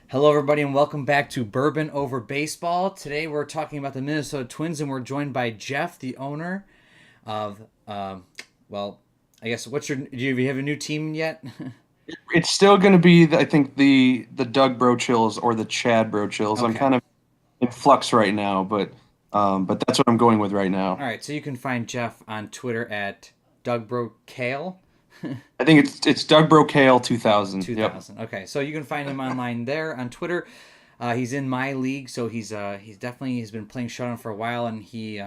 Hello, everybody, and welcome back to Bourbon Over Baseball. Today, we're talking about the Minnesota Twins, and we're joined by Jeff, the owner of. Well, I guess do you have a new team yet? It's still going to be, I think, the Doug Brochills or the Chad Brochills. I'm Okay. kind of in flux right now, but that's what I'm going with right now. All right. So you can find Jeff on Twitter at DougBroCale. I think it's Doug Brocail 2000. Yep. 2000. Okay, so you can find him online there on Twitter. He's in my league, so he's definitely has been playing Showdown for a while, and he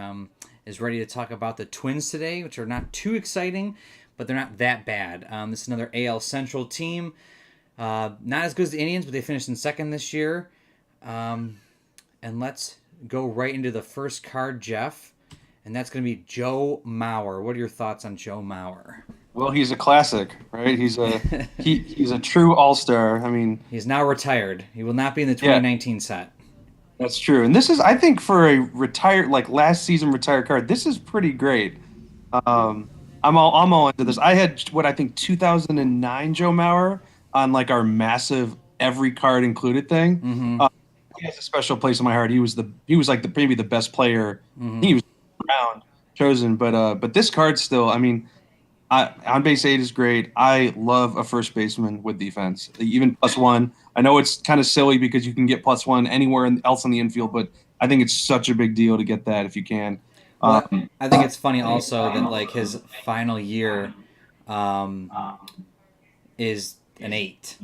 is ready to talk about the Twins today, which are not too exciting, but they're not that bad. This is another AL Central team, not as good as the Indians, but they finished in second this year. And let's go right into the first card, Jeff, and that's going to be Joe Mauer. What are your thoughts on Joe Mauer? Well, he's a classic, right? He's a true all-star. I mean, He's now retired. He will not be in the yeah, 2019 set. that's true. And this is, I think, for a retired, like last season retired card, this is pretty great. Um, I'm all into this. I had what I think 2009 Joe Mauer on like our massive every card included thing. Mm-hmm. He has a special place in my heart. He was like the maybe the best player. Mm-hmm. He was round chosen, but this card still. I mean, on base eight is great. I love a first baseman with defense, even +1. I know it's kind of silly because you can get +1 anywhere else in the infield, but I think it's such a big deal to get that if you can. Well, Um, I think it's funny also that like his final year um, is an eight.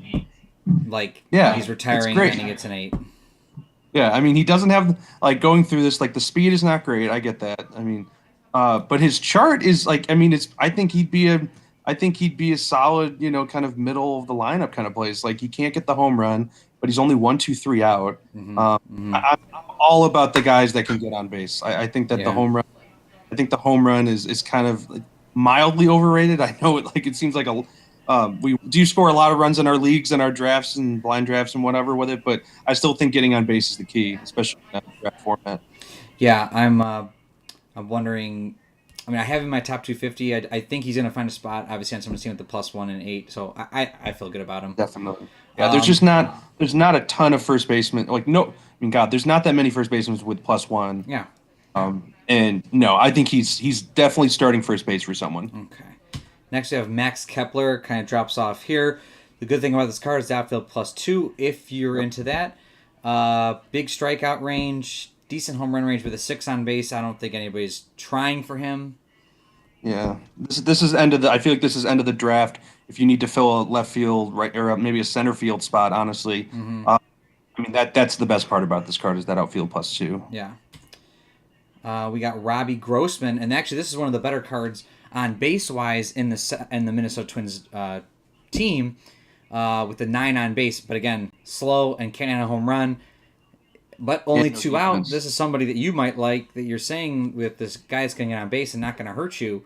Like yeah, he's it's retiring and great. he gets an eight. Yeah, I mean, he doesn't have like going through this like the speed is not great. I get that. I mean, but his chart is like I mean, it's I think he'd be a solid, kind of middle of the lineup kind of place. Like he can't get the home run, but he's only 1, 2, 3 out. Mm-hmm. Um, Mm-hmm. I'm all about the guys that can get on base. I think that Yeah. I think the home run is kind of like, mildly overrated. I know it seems like a we do score a lot of runs in our leagues and our drafts and blind drafts and whatever with it, but I still think getting on base is the key, especially in that draft format. Yeah. I'm wondering. I mean, I have him in my top 250. I think he's gonna find a spot. Obviously, on someone's team with the +1 and eight, so I feel good about him. Definitely. Yeah, Um, there's not a ton of first basemen. Like no, I mean God, there's not that many first basemen with +1. yeah. And no, I think he's definitely starting first base for someone. Okay. Next, we have Max Kepler. Kind of drops off here. The good thing about this card is the outfield +2 if you're into that. Big strikeout range, decent home run range with a 6 on base. I don't think anybody's trying for him. Yeah, this is end of the. I feel like this is end of the draft. If you need to fill a left field, right, or maybe a center field spot, honestly, Mm-hmm. I mean that's the best part about this card is that outfield +2. Yeah. We got Robbie Grossman, and actually, this is one of the better cards on base wise in the Minnesota Twins team with the 9 on base. But again, slow and can't hit a home run. But Yeah, only no 2 out. defense. This is somebody that you might like that you're saying with this guy's going to get on base and not going to hurt you.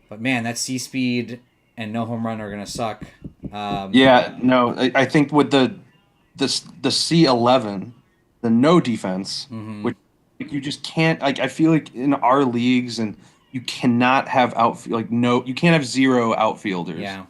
But man, that C speed and no home run are going to suck. Um, Yeah, no, I think with the C11, the no defense, mm-hmm. which you just can't like. I feel like in our leagues and you cannot have outfield like no, you can't have zero outfielders. Yeah.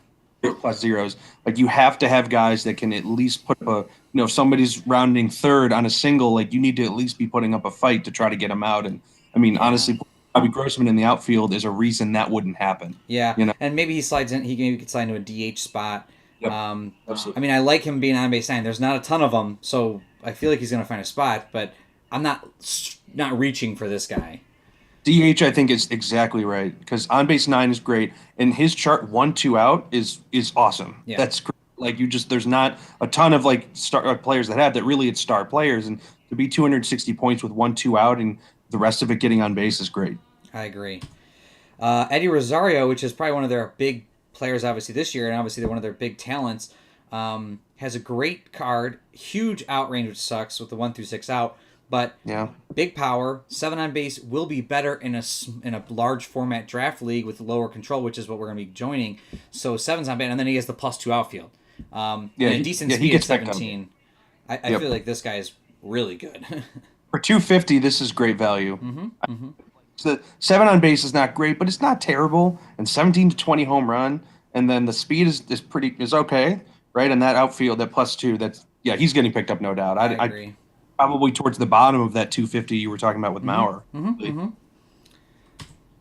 Plus zeros. Like you have to have guys that can at least put up a, if somebody's rounding third on a single, like you need to at least be putting up a fight to try to get them out. And I mean, Yeah. honestly, Bobby Grossman in the outfield is a reason that wouldn't happen. Yeah, You know? and maybe he slides in. He maybe could slide into a DH spot. Yep. I Absolutely. mean, I like him being on base 9. There's not a ton of them, so I feel like he's going to find a spot. But I'm not reaching for this guy. DH, I think is exactly right because on base 9 is great, and his chart 1, 2 out is awesome. Yeah, That's great. Like you just there's not a ton of like star players that have that really it's star players, and to be 260 points with 1, 2 out and the rest of it getting on base is great. I agree. Eddie Rosario, which is probably one of their big players, obviously this year, and obviously they're one of their big talents, has a great card, huge out range, which sucks with the 1 through 6 out, but Yeah. big power, 7 on base will be better in a large format draft league with lower control, which is what we're going to be joining. So seven's not bad, and then he has the +2 outfield, Yeah, and a decent he speed at gets that done. 17. I Yep. feel like this guy is really good. For 250, this is great value. Mm-hmm. Mm-hmm. So the 7 on base is not great, but it's not terrible. And 17 to 20 home run, and then the speed is okay, right? And that outfield, that +2, yeah, he's getting picked up, no doubt. I I agree. probably towards the bottom of that 250 you were talking about with Maurer.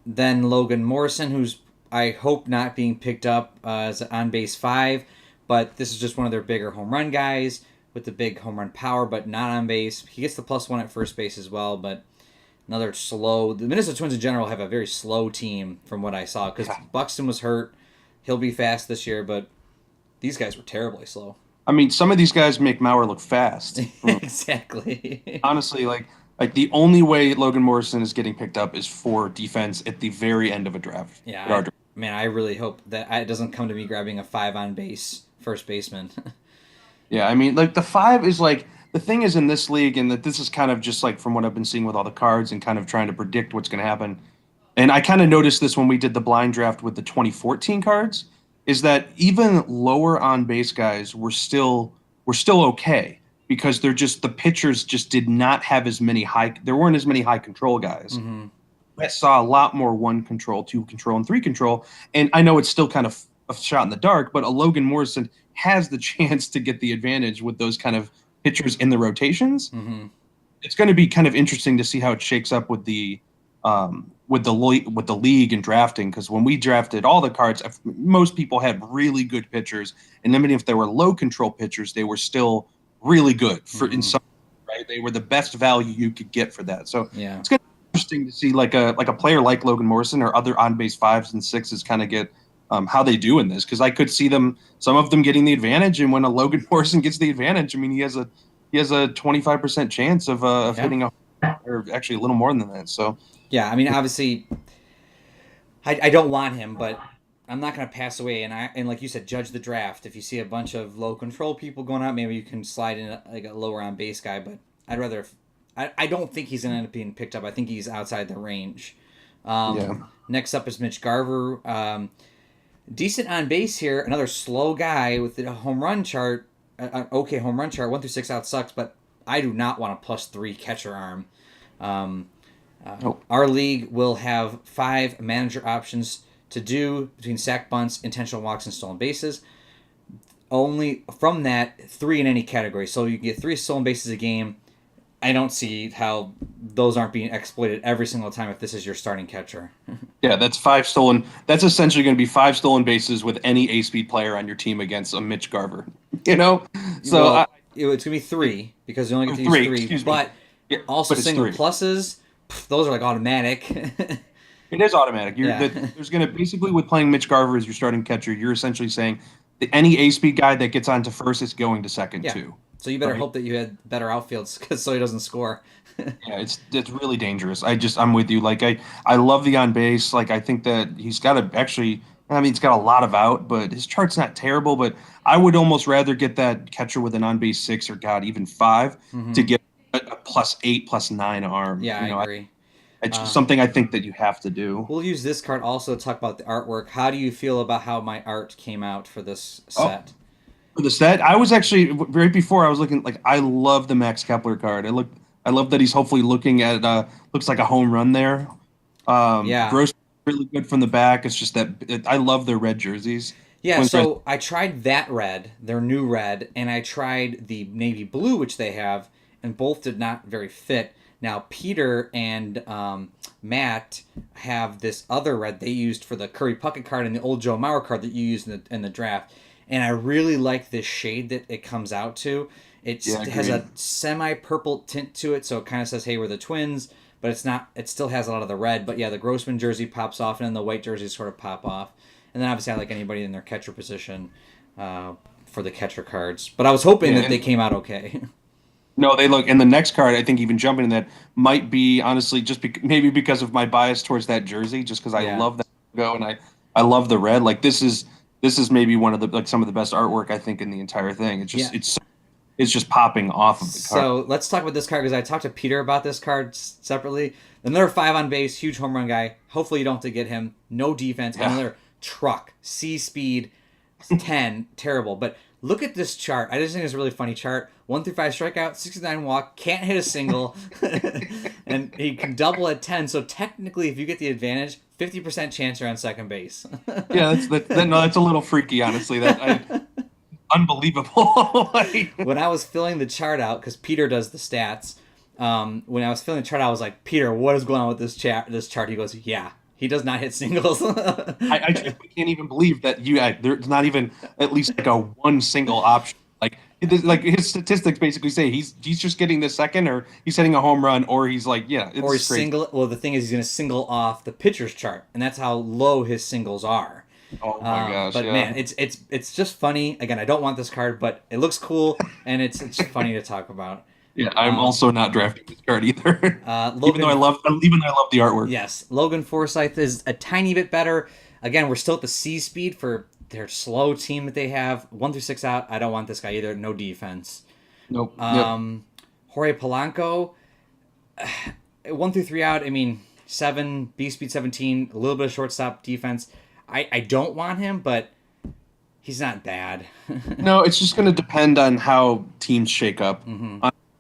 Then Logan Morrison, who's I hope not being picked up as an on base 5, but this is just one of their bigger home run guys with the big home run power, but not on base. He gets the +1 at first base as well, but another slow. The Minnesota Twins in general have a very slow team from what I saw because Buxton was hurt. He'll be fast this year, but these guys were terribly slow. I mean, some of these guys make Maurer look fast. Exactly. Honestly, like the only way Logan Morrison is getting picked up is for defense at the very end of a draft. Yeah, man, I really hope that it doesn't come to me grabbing a 5 on base first baseman. Yeah, I mean, like the 5 is like the thing is in this league, and that this is kind of just like from what I've been seeing with all the cards and kind of trying to predict what's going to happen. And I kind of noticed this when we did the blind draft with the 2014 cards, is that even lower on base guys were still okay because they're just the pitchers just did not have as many high. There weren't as many high control guys. Mm-hmm. I saw a lot more 1 control, 2 control, and 3 control. And I know it's still kind of a shot in the dark, but a Logan Morrison has the chance to get the advantage with those kind of pitchers in the rotations. Mm-hmm. It's going to be kind of interesting to see how it shakes up with the league and drafting, because when we drafted all the cards, most people had really good pitchers, and even if they were low control pitchers, they were still really good for in some right. They were the best value you could get for that. So yeah, it's going to be interesting to see like a player like Logan Morrison or other on base 5s and 6s kind of get how they do in this, because I could see some of them getting the advantage, and when a Logan Morrison gets the advantage, I mean he has a 25% chance of hitting or actually a little more than that. So. Yeah, I mean, obviously, I don't want him, but I'm not going to pass away. And like you said, judge the draft. If you see a bunch of low control people going out, maybe you can slide in like a lower on base guy. But I'd rather. I don't think he's going to end up being picked up. I think he's outside the range. Next up is Mitch Garver. Decent on base here. Another slow guy with a home run chart. Okay, home run chart. 1 through 6 out sucks, but I do not want a +3 catcher arm. Our league will have 5 manager options to do between sack bunts, intentional walks, and stolen bases. Only from that, 3 in any category. So you can get 3 stolen bases a game. I don't see how those aren't being exploited every single time if this is your starting catcher. Yeah, that's 5 stolen. That's essentially going to be 5 stolen bases with any A-speed player on your team against a Mitch Garver. You know, so well, it's going to be 3 because you only get to use 3. But also single 3. Pluses. Those are like automatic. It is automatic. There's going to basically with playing Mitch Garver as your starting catcher, you're essentially saying that any A-speed guy that gets onto first is going to second too. So you better hope that you had better outfields so he doesn't score. Yeah, it's really dangerous. I'm with you. Like I love the on base. Like I think that he's got to actually. I mean, he's got a lot of out, but his chart's not terrible. But I would almost rather get that catcher with an on base 6 or even 5 to get a +8, +9 arm. Yeah, I agree. It's just something I think that you have to do. We'll use this card also to talk about the artwork. How do you feel about how my art came out for this set? For the set, I was actually right before I was looking like I love the Max Kepler card. I love that he's hopefully looking at looks like a home run there. Gross really good from the back. It's just that I love their red jerseys. Yeah, so I tried that red, their new red, and I tried the navy blue, which they have, and both did not very fit. Now, Peter and Matt have this other red they used for the Curry Puckett card and the old Joe Mauer card that you used in the draft. And I really like this shade that it comes out to. It has a semi-purple tint to it, so it kind of says, hey, we're the Twins, but it's not. It still has a lot of the red. But yeah, the Grossman jersey pops off, and then the white jerseys sort of pop off. And then obviously I like anybody in their catcher position for the catcher cards. But I was hoping that they came out okay. No, they look, and the next card, I think even jumping in that might be honestly just maybe because of my bias towards that jersey, just because I love that logo and I love the red. Like this is maybe one of the some of the best artwork I think in the entire thing. It's just it's just popping off of the card. So let's talk about this card because I talked to Peter about this card separately. Another 5 on base, huge home run guy. Hopefully you don't have to get him. No defense. Yeah. Another truck, C speed, 10, terrible. But look at this chart. I just think it's a really funny chart. 1 through 5 strikeout, 69 walk, can't hit a single, and he can double at 10. So technically, if you get the advantage, 50% chance you're on second base. Yeah, that's a little freaky, honestly. unbelievable. Like, When I was filling the chart out, because Peter does the stats, when I was filling the chart out, I was like, Peter, what is going on with this chart? He goes, yeah, he does not hit singles. I just can't even believe that there's not even at least like a one single option. Like his statistics basically say he's just getting the second, or he's hitting a home run, or he's like, yeah, Or it's he's crazy. single. Well, the thing is, he's going to single off the pitcher's chart, and that's how low his singles are. Oh my gosh, But yeah. man, it's just funny. Again, I don't want this card, but it looks cool, and it's funny to talk about. Yeah, I'm also not drafting this card either. Logan, Even though I love the artwork. yes, Logan Forsythe is a tiny bit better. Again, we're still at the C speed for their slow team that they have. 1 through 6 out. I don't want this guy either. No defense. Nope. Yep. Jorge Polanco, 1 through 3 out. I mean, 7 B speed 17. A little bit of shortstop defense. I don't want him, but he's not bad. No, it's just going to depend on how teams shake up.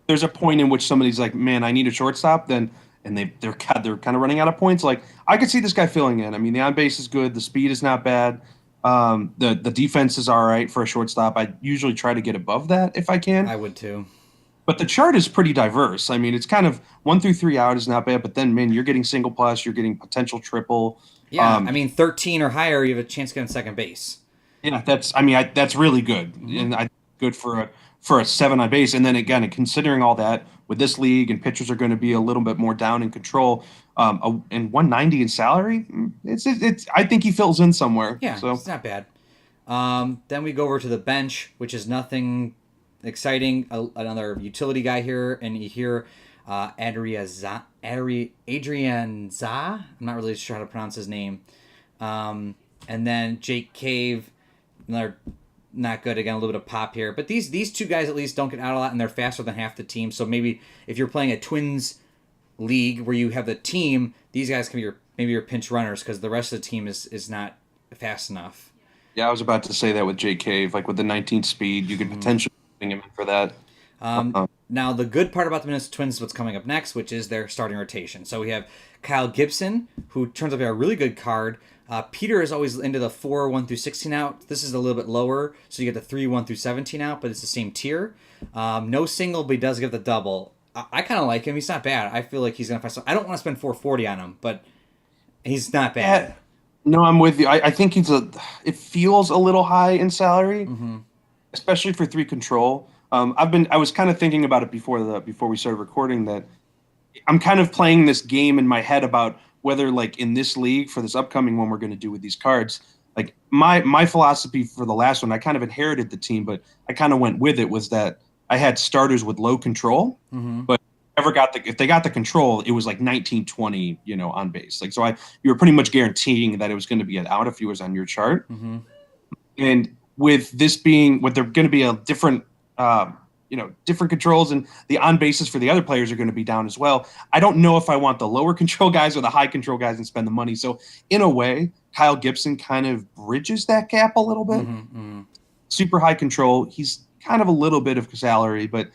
There's a point in which somebody's like, "Man, I need a shortstop," then and they're kind of running out of points. Like I could see this guy filling in. I mean, the on base is good, the speed is not bad, the defense is all right for a shortstop. I usually try to get above that if I can. I would too. But the chart is pretty diverse. I mean, it's kind of 1 through 3 out is not bad, but then man, you're getting single plus, you're getting potential triple. Yeah, I mean, 13 or higher, you have a chance to get on second base. Yeah, that's really good, and I good for a 7 on base. And then again, considering all that with this league, and pitchers are going to be a little bit more down in control, and 190 in salary, it's I think he fills in somewhere. Yeah, So it's not bad. Then we go over to the bench, which is nothing exciting. Another utility guy here, and you hear Adrian Za. I'm not really sure how to pronounce his name. And then Jake Cave, another not good. Again, a little bit of pop here. But these two guys at least don't get out a lot, and they're faster than half the team. So maybe if you're playing a Twins league where you have the team, these guys can be your pinch runners, because the rest of the team is not fast enough. yeah, I was about to say that with Jake Cave, like with the 19 speed, you could potentially bring him in for that. Now, the good part about the Minnesota Twins is what's coming up next, which is their starting rotation. So we have Kyle Gibson, who turns out to be a really good card. Peter is always into the 4 1 through 16 out. This is a little bit lower, so you get the 3 1 through 17 out, but it's the same tier. No single, but he does get the double. I kind of like him. He's not bad. I feel like he's going to find some. I don't want to spend 440 on him, but he's not bad. Yeah, no, I'm with you. I think it feels a little high in salary, especially for 3 control. I was kind of thinking about it before we started recording, that I'm kind of playing this game in my head about whether, like, in this league for this upcoming one we're going to do with these cards, like my philosophy for the last one, I kind of inherited the team, but I kind of went with it, was that I had starters with low control, but if they got the control, it was like 19-20, on base. Like, so you were pretty much guaranteeing that it was going to be an out if he was on your chart. And with this being, with there going to be a different, different controls, and the on bases for the other players are going to be down as well. I don't know if I want the lower control guys or the high control guys and spend the money. So in a way, Kyle Gibson kind of bridges that gap a little bit. Super high control. He's kind of a little bit of salary, but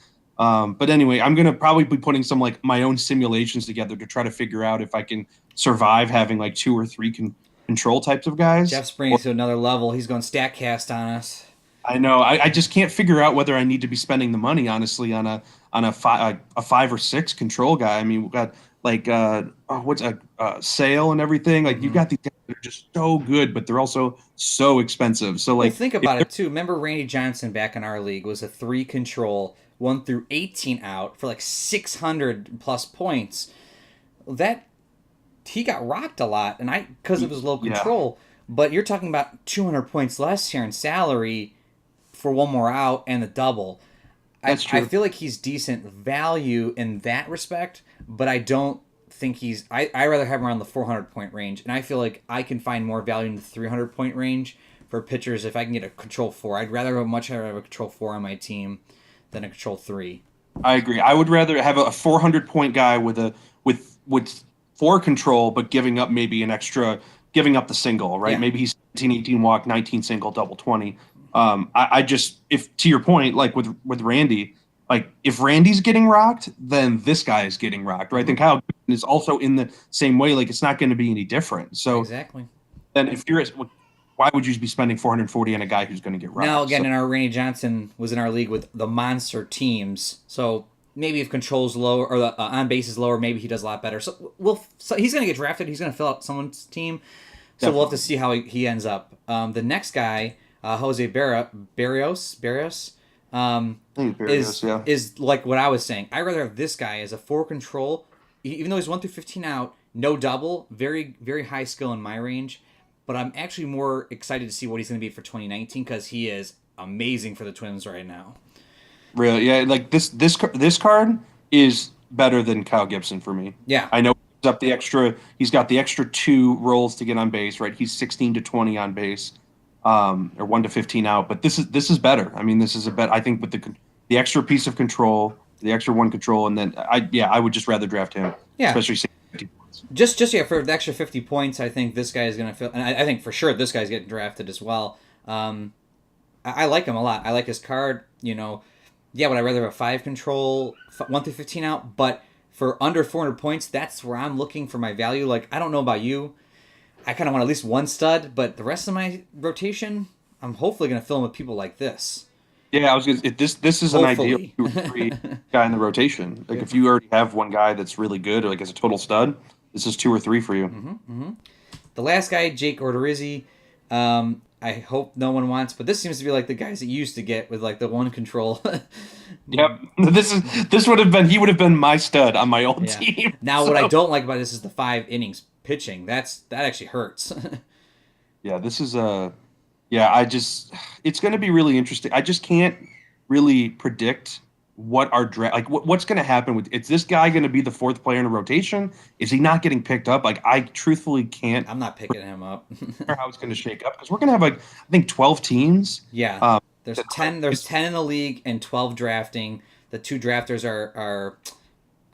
anyway, I'm going to probably be putting some like my own simulations together to try to figure out if I can survive having like 2 or 3 control types of guys. Jeff's bringing it to another level. He's going StatCast on us. I know. I just can't figure out whether I need to be spending the money, honestly, on a 5 or 6 control guy. I mean, we've got like what's a Sale and everything. Like you've got these guys that are just so good, but they're also so expensive. So like, think about it too. Remember Randy Johnson back in our league was a 3 control, 1 through 18 out for like 600 plus points. That he got rocked a lot, and because it was low control. But you're talking about 200 points less here in salary for 1 more out and the double. That's true. I feel like he's decent value in that respect, but I don't think he's. I rather have him around the 400 point range, and I feel like I can find more value in the 300 point range for pitchers if I can get a control 4. I'd rather much rather have a control 4 on my team than a control 3. I agree. I would rather have a 400 point guy with 4 control, but giving up the single, right? Yeah. Maybe he's 17-18 walk, 19 single, double 20. I just, if to your point, like with Randy, like if Randy's getting rocked, then this guy is getting rocked, right? Then Kyle is also in the same way. Like it's not going to be any different. So Exactly. then if you're why would you be spending 440 on a guy who's going to get Now, robbed? again, So, in our Randy Johnson was in our league with the monster teams, so maybe if control's lower or the on base is lower, maybe he does a lot better. So he's going to get drafted. He's going to fill out someone's team. So we'll have to see how he ends up. The next guy, Jose Barrios, is like what I was saying. I'd rather have this guy as a 4 control, even though he's 1 through 15 out, no double, very very high skill in my range. But I'm actually more excited to see what he's going to be for 2019 because he is amazing for the Twins right now. really, yeah, like this card is better than Kyle Gibson for me. Yeah. I know he's got the extra 2 rolls to get on base, right? He's 16 to 20 on base, or 1 to 15 out. But this is better. I mean, this is a bet. I think with the extra piece of control, the extra 1 control, and then I would just rather draft him. Yeah. Especially 50 points. Just for the extra 50 points, I think this guy is going to fill, and I think for sure this guy's getting drafted as well. I like him a lot. I like his card. Yeah, would I rather have a 5 control, 1 through 15 out? But for under 400 points, that's where I'm looking for my value. Like, I don't know about you. I kind of want at least 1 stud, but the rest of my rotation, I'm hopefully going to fill in with people like this. Yeah, I was gonna. This is Hopefully. an ideal 2 or 3 guy in the rotation. Like if you already have 1 guy that's really good, like as a total stud, this is 2 or 3 for you. The last guy, Jake Odorizzi, I hope no one wants, but this seems to be like the guys that you used to get with like the 1 control. Yep, he would have been my stud on my old team. Now, what I don't like about this is the 5 innings pitching. That actually hurts. Yeah, this is it's going to be really interesting. I just can't really predict what our draft, like what's going to happen with. Is this guy going to be the 4th player in a rotation? Is he not getting picked up? Like I truthfully can't. I'm not picking him up. How it's going to shake up because we're going to have I think 12 teams. Yeah, there's 10. There's 10 in the league and 12 drafting. The 2 drafters are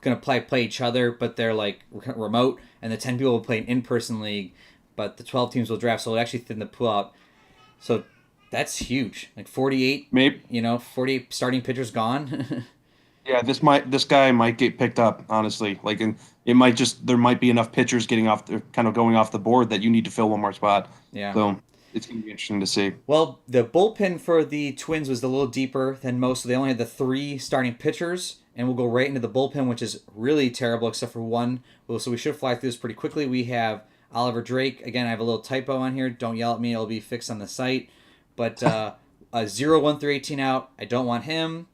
going to play each other, but they're like remote, and the 10 people will play an in-person league, but the 12 teams will draft, so it'll actually thin the pool out. So that's huge. Like 48, maybe 48 starting pitchers gone. Yeah, this guy might get picked up, honestly. Like, and there might be enough pitchers going off the board that you need to fill 1 more spot. Yeah. So it's going to be interesting to see. Well, the bullpen for the Twins was a little deeper than most, so they only had the 3 starting pitchers, and we'll go right into the bullpen, which is really terrible except for 1. So we should fly through this pretty quickly. We have Oliver Drake. Again, I have a little typo on here. Don't yell at me. It'll be fixed on the site. But a 0, 1 through 18 out. I don't want him.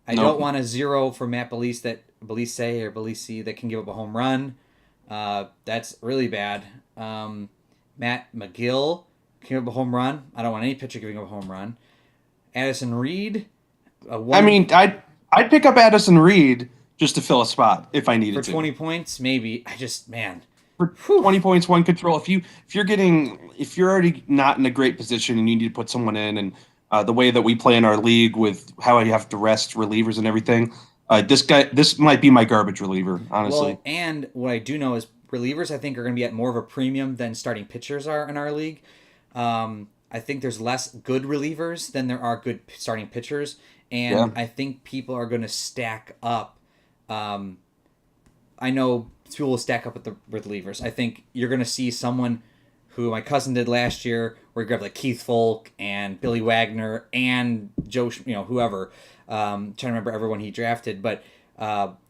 I don't want a 0 for Matt Belise that can give up a home run. That's really bad. Matt McGill can give up a home run. I don't want any pitcher giving up a home run. Addison Reed. I'd pick up Addison Reed just to fill a spot if I needed for 20 points, maybe. For 20 points, 1 control. If you're already not in a great position and you need to put someone in, and the way that we play in our league with how you have to rest relievers and everything, this might be my garbage reliever, honestly. Well, and what I do know is relievers, I think, are going to be at more of a premium than starting pitchers are in our league. I think there's less good relievers than there are good starting pitchers, and I think people are going to stack up. I know people will stack up with the relievers. I think you're going to see someone who my cousin did last year, where you grab like Keith Folk and Billy Wagner and Joe, whoever. Trying to remember everyone he drafted, but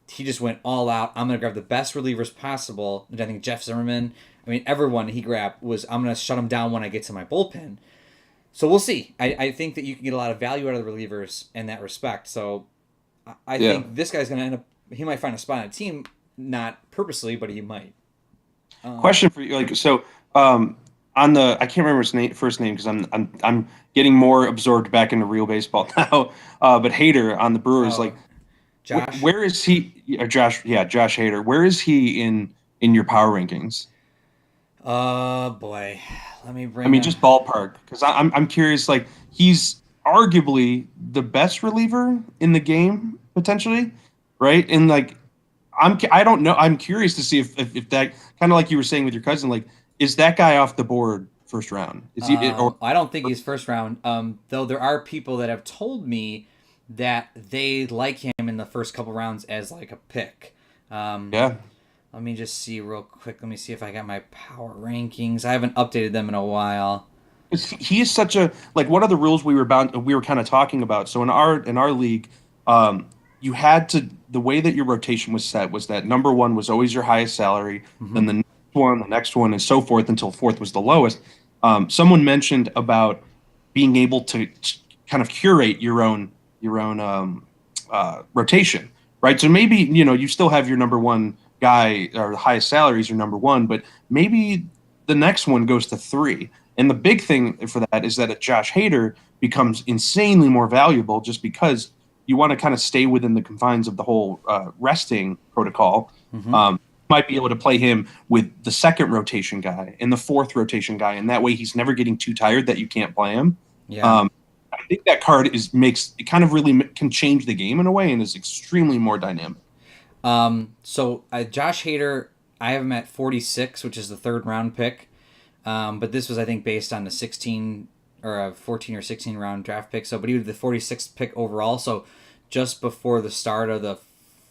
he just went all out. I'm going to grab the best relievers possible. And I think Jeff Zimmerman, everyone he grabbed I'm going to shut him down when I get to my bullpen. So we'll see. I think that you can get a lot of value out of the relievers in that respect. So I think this guy's going to end up, he might find a spot on a team, not purposely, but he might. Question for you, on the I can't remember his first name because I'm getting more absorbed back into real baseball now. But Hader on the Brewers, Josh. Where is he? Josh Hader. Where is he in your power rankings? Boy, let me bring. Just ballpark, because I'm curious. Like, he's arguably the best reliever in the game potentially, right? And I don't know. I'm curious to see if that, kind of like you were saying with your cousin, like, is that guy off the board first round? Is he? I don't think he's first round. Though there are people that have told me that they like him in the first couple rounds as like a pick. Yeah. Let me just see real quick. Let me see if I got my power rankings. I haven't updated them in a while. he is such a like. What are the rules we were kind of talking about? So in our league, you had to the way that your rotation was set was that number one was always your highest salary, Hmm. then the next one, and so forth until fourth was the lowest. Someone mentioned about being able to kind of curate your own rotation, right? So maybe you still have your number one guy or the highest salary is your number one, but maybe the next one goes to three. And the big thing for that is that a Josh Hader becomes insanely more valuable just because you want to kind of stay within the confines of the whole resting protocol. Hmm. Might be able to play him with the second rotation guy and the fourth rotation guy, and that way he's never getting too tired that you can't play him. Yeah. Um, I think that card makes it kind of really can change the game in a way and is extremely more dynamic. So Josh Hader, I have him at 46, which is the third round pick. But this was, I think, based on the 16 or a 14 or 16 round draft pick. So, but he was the 46th pick overall. So, just before the start of the,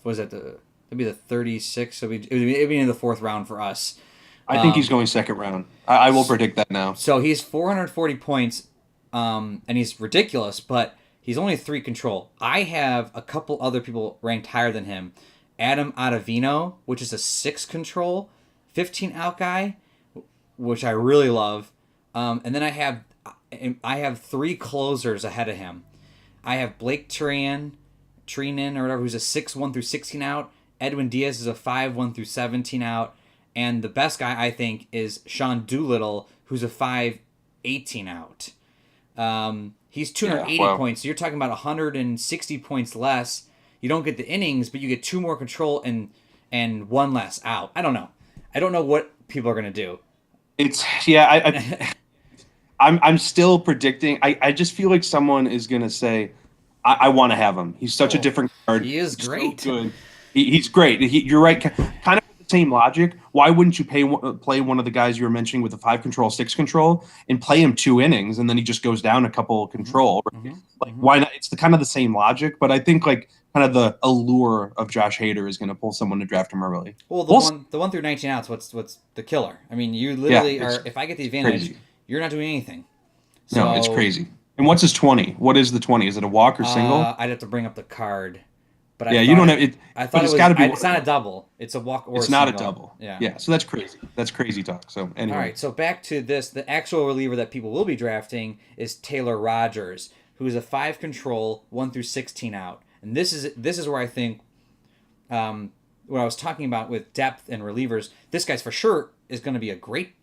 was it the, it'd be the 36th. So it'd be in the fourth round for us. I think he's going second round. I will predict that now. So he's 440 points, and he's ridiculous, but he's only three control. I have a couple other people ranked higher than him. Adam Ottavino, which is a six control, 15 out guy, which I really love. And then I have three closers ahead of him. I have Blake Trinan or whatever, who's a 6 1 through 16 out. Edwin Diaz is a 5 1 through 17 out. And the best guy, I think, is Sean Doolittle, who's a 5 18 out. He's 280 wow. points. So you're talking about 160 points less. You don't get the innings, but you get two more control and one less out. I don't know. I don't know what people are going to do. It's yeah. I'm still predicting. I just feel like someone is gonna say, I want to have him. He's such a different card. He is He's great. So good. He's great. You're right. Kind of the same logic. Why wouldn't you play one of the guys you were mentioning with the 5 control, 6 control, and play him 2 innings, and then he just goes down a couple control? Right? Mm-hmm. Like why not? It's the kind of the same logic, but I think like kind of the allure of Josh Hader is going to pull someone to draft him early. Well, the one through 19 outs, what's the killer? I mean, you literally are. If I get the advantage, crazy. You're not doing anything. So, No, it's crazy. And what's his 20? What is the 20? Is it a walk or single? I'd have to bring up the card. But yeah, you don't have it. I thought but it's got to be. It's not a double. It's a walk or it's a not single. a double. Yeah. Yeah. So that's crazy. That's crazy talk. So anyway. All right. So back to this. The actual reliever that people will be drafting is Taylor Rogers, who is a 5 control, 1 through 16 out. And this is where I think, what I was talking about with depth and relievers. This guy's for sure is going to be a great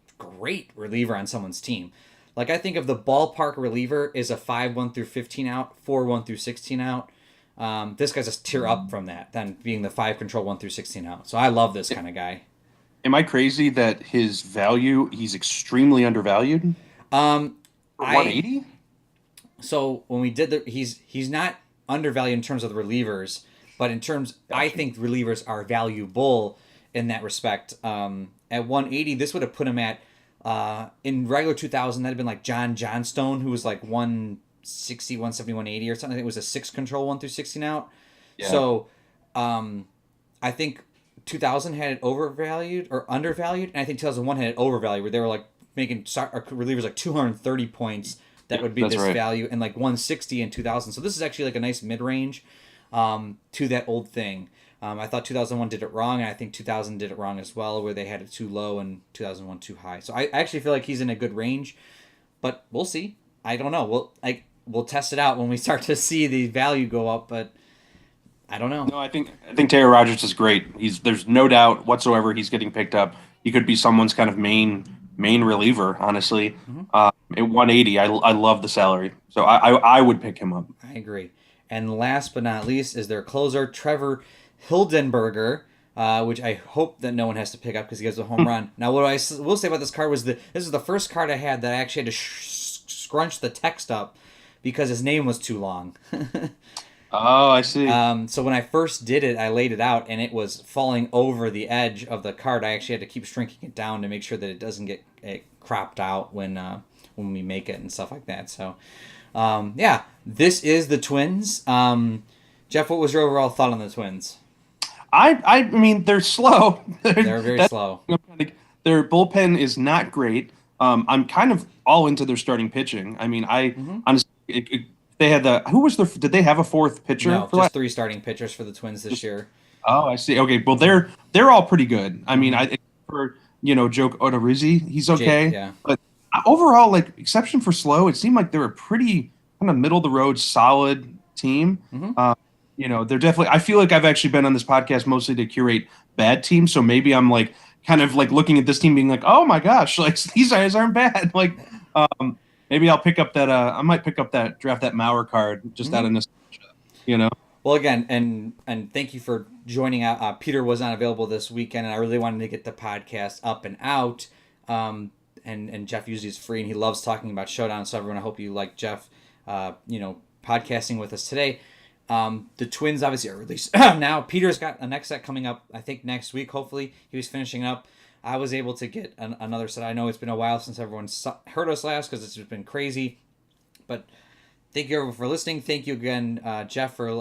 reliever on someone's team. Like I think of the ballpark reliever is a 5 1 through 15 out, 4 1 through 16 out. This guy's a tier up from that than being the 5 control 1 through 16 out. So I love this kind of guy. Am I crazy that his value he's extremely undervalued? 180. So when we did he's not undervalued in terms of the relievers, but in terms I think relievers are valuable in that respect. At 180, this would have put him at in regular 2000 that'd have been like John Johnstone, who was like 160, 170, 180 or something. It was a 6 control 1 through 16 out. Yeah. So I think 2000 had it overvalued or undervalued, and I think 2001 had it overvalued, where they were like making relievers like 230 points. That would be this right. value, and like 160 in 2000. So this is actually like a nice mid-range to that old thing. I thought 2001 did it wrong, and I think 2000 did it wrong as well, where they had it too low and 2001 too high. So I actually feel like he's in a good range, but we'll see. I don't know. We'll test it out when we start to see the value go up, but I don't know. No, I think Taylor Rogers is great. There's no doubt whatsoever he's getting picked up. He could be someone's kind of main reliever, honestly. Mm-hmm. At 180, I love the salary, so I would pick him up. I agree. And last but not least is their closer, Trevor Hildenberger, which I hope that no one has to pick up because he has a home run. Now, what I will say about this card was this is the first card I had that I actually had to scrunch the text up because his name was too long. Oh, I see. So when I first did it, I laid it out, and it was falling over the edge of the card. I actually had to keep shrinking it down to make sure that it doesn't get cropped out when we make it and stuff like that. So, yeah, this is the Twins. Jeff, what was your overall thought on the Twins? I mean, they're slow. They're very slow. Their bullpen is not great. I'm kind of all into their starting pitching. I mean, I Mm-hmm. honestly, they had who was their, did they have a fourth pitcher No, for just last? 3 starting pitchers for the Twins this Just, year. oh, I see. Okay, well they're all pretty good. I mean, Mm-hmm. I for Joe Odorizzi, he's Jake, okay, yeah. but overall, like exception for Slow, it seemed like they were a pretty kind of middle of the road, solid team. Mm-hmm. They're definitely. I feel like I've actually been on this podcast mostly to curate bad teams, so maybe I'm like kind of like looking at this team being like, oh my gosh, like these guys aren't bad. Like, maybe I'll pick up that. I might pick up that draft that Mauer card just Mm-hmm. out of nostalgia. You know. Well, again, and thank you for joining out. Peter was not available this weekend, and I really wanted to get the podcast up and out. And Jeff usually is free, and he loves talking about Showdown. So everyone, I hope you like Jeff, podcasting with us today. The Twins obviously are released now. Peter's got a next set coming up, I think next week. Hopefully, he was finishing up. I was able to get another set. I know it's been a while since everyone heard us last because it's just been crazy, but thank you everyone for listening. Thank you again, Jeff, for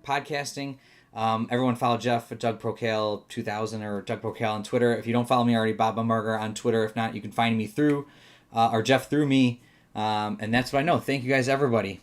podcasting. Everyone follow Jeff at Doug Procale 2000 or Doug Procale on Twitter. If you don't follow me already, Bob Bumberger on Twitter. If not, you can find me through or Jeff through me. And that's what I know. Thank you guys, everybody.